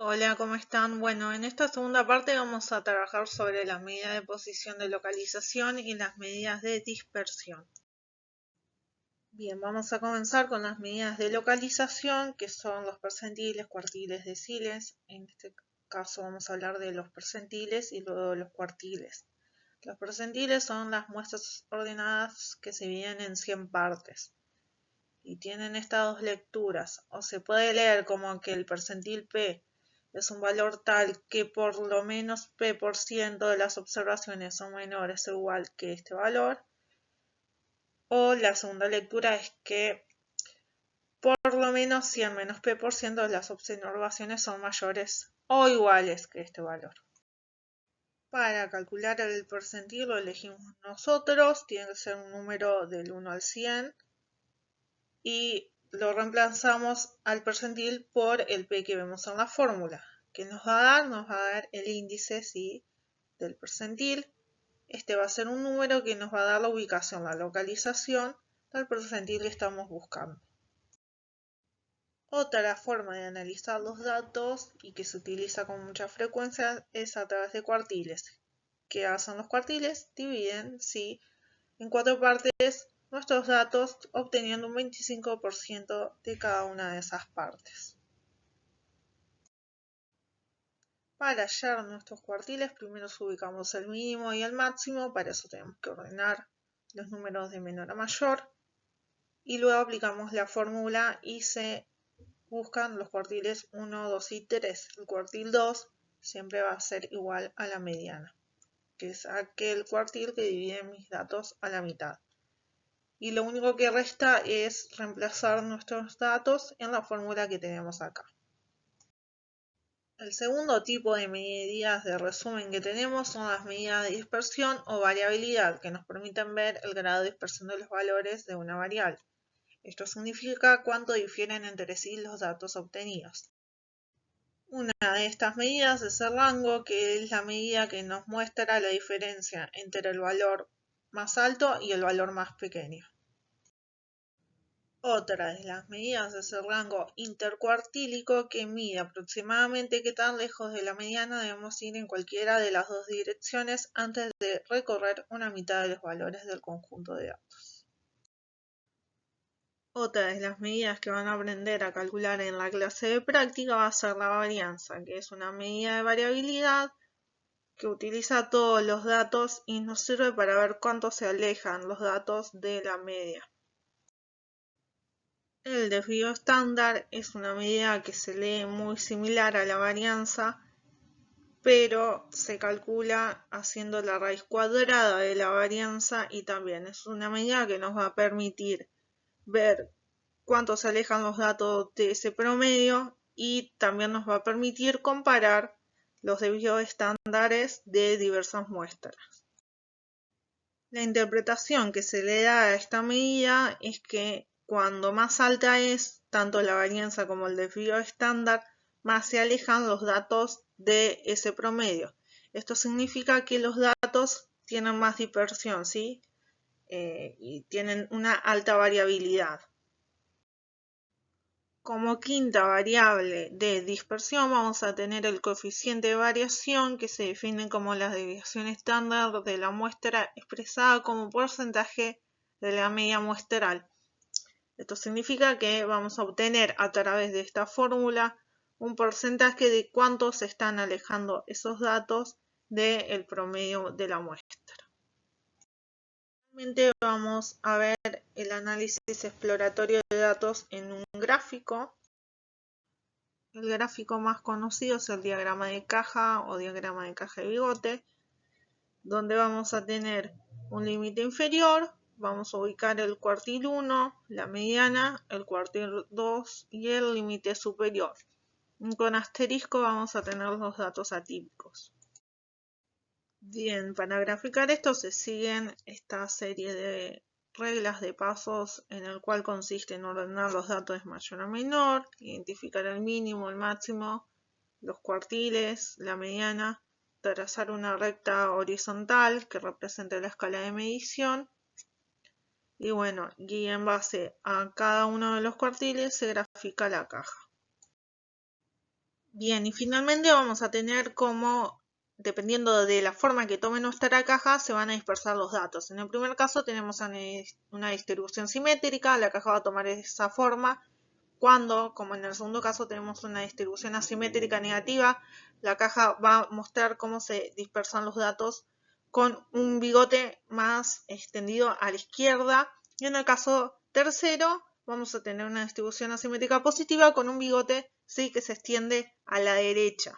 Hola, ¿cómo están? Bueno, en esta segunda parte vamos a trabajar sobre las medidas de posición de localización y las medidas de dispersión. Bien, vamos a comenzar con las medidas de localización, que son los percentiles, cuartiles, deciles. En este caso vamos a hablar de los percentiles y luego de los cuartiles. Los percentiles son las muestras ordenadas que se dividen en 100 partes y tienen estas dos lecturas. O se puede leer como que el percentil P es un valor tal que por lo menos P% de las observaciones son menores o igual que este valor. O la segunda lectura es que por lo menos 100 menos P% de las observaciones son mayores o iguales que este valor. Para calcular el percentil lo elegimos nosotros, tiene que ser un número del 1 al 100 y lo reemplazamos al percentil por el P que vemos en la fórmula. ¿Qué nos va a dar? Nos va a dar el índice del percentil. Este va a ser un número que nos va a dar la ubicación, la localización del percentil que estamos buscando. Otra forma de analizar los datos y que se utiliza con mucha frecuencia es a través de cuartiles. ¿Qué hacen los cuartiles? Dividen en 4 partes nuestros datos obteniendo un 25% de cada una de esas partes. Para hallar nuestros cuartiles, primero ubicamos el mínimo y el máximo, para eso tenemos que ordenar los números de menor a mayor, y luego aplicamos la fórmula y se buscan los cuartiles 1, 2 y 3. El cuartil 2 siempre va a ser igual a la mediana, que es aquel cuartil que divide mis datos a la mitad. Y lo único que resta es reemplazar nuestros datos en la fórmula que tenemos acá. El segundo tipo de medidas de resumen que tenemos son las medidas de dispersión o variabilidad, que nos permiten ver el grado de dispersión de los valores de una variable. Esto significa cuánto difieren entre sí los datos obtenidos. Una de estas medidas es el rango, que es la medida que nos muestra la diferencia entre el valor más alto y el valor más pequeño. Otra de las medidas es el rango intercuartílico, que mide aproximadamente qué tan lejos de la mediana debemos ir en cualquiera de las dos direcciones antes de recorrer una mitad de los valores del conjunto de datos. Otra de las medidas que van a aprender a calcular en la clase de práctica va a ser la varianza, que es una medida de variabilidad que utiliza todos los datos y nos sirve para ver cuánto se alejan los datos de la media. El desvío estándar es una medida que se lee muy similar a la varianza, pero se calcula haciendo la raíz cuadrada de la varianza, y también es una medida que nos va a permitir ver cuánto se alejan los datos de ese promedio, y también nos va a permitir comparar los desvíos estándares de diversas muestras. La interpretación que se le da a esta medida es que cuando más alta es tanto la varianza como el desvío estándar, más se alejan los datos de ese promedio. Esto significa que los datos tienen más dispersión, ¿sí? Y tienen una alta variabilidad. Como quinta variable de dispersión vamos a tener el coeficiente de variación, que se define como la desviación estándar de la muestra expresada como porcentaje de la media muestral. Esto significa que vamos a obtener a través de esta fórmula un porcentaje de cuánto se están alejando esos datos del promedio de la muestra. Finalmente vamos a ver el análisis exploratorio de datos en un gráfico. El gráfico más conocido es el diagrama de caja o diagrama de caja de bigote, donde vamos a tener un límite inferior, vamos a ubicar el cuartil 1, la mediana, el cuartil 2 y el límite superior. Con asterisco vamos a tener los datos atípicos. Bien, para graficar esto se siguen esta serie de reglas de pasos, en el cual consiste en ordenar los datos de mayor a menor, identificar el mínimo, el máximo, los cuartiles, la mediana, trazar una recta horizontal que represente la escala de medición, y bueno, y en base a cada uno de los cuartiles se grafica la caja. Bien, y finalmente vamos a tener como, dependiendo de la forma que tome nuestra caja, se van a dispersar los datos. En el primer caso tenemos una distribución simétrica, la caja va a tomar esa forma. Cuando, como en el segundo caso, tenemos una distribución asimétrica negativa, la caja va a mostrar cómo se dispersan los datos con un bigote más extendido a la izquierda. Y en el caso tercero, vamos a tener una distribución asimétrica positiva con un bigote, sí, que se extiende a la derecha.